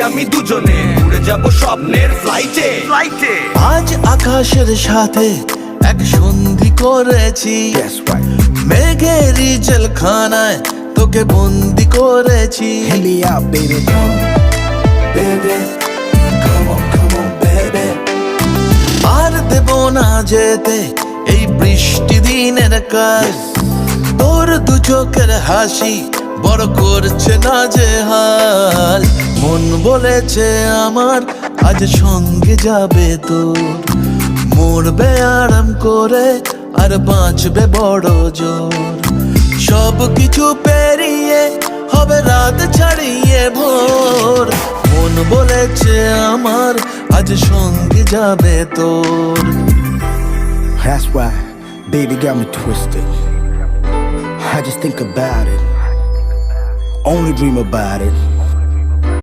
আমি দুজনে উড়ে যাব স্বপ্নের ফ্লাইটে ফ্লাইটে। আজ আকাশের সাথে এক সন্ধি করেছি, মেঘেরই জেলখানায় তোকে বন্দি করেছি। Hit me out, baby, come, baby, come on, baby. আর দেব না যেতে এই বৃষ্টি দিনের কাজ, তোর দু চোখের হাসি বড় করছে না যে হাল। মন বলেছে আমার আজ সঙ্গে যাবে তোর, মরবে আরাম করে আর বাঁচবে বড় জোর। সব কিছু পেরিয়ে হবে রাত ছাড়িয়ে ভোর, মন বলেছে আমার আজ সঙ্গে যাবে তোর। That's why, baby, got me twisted. I just think about it, only dream about it.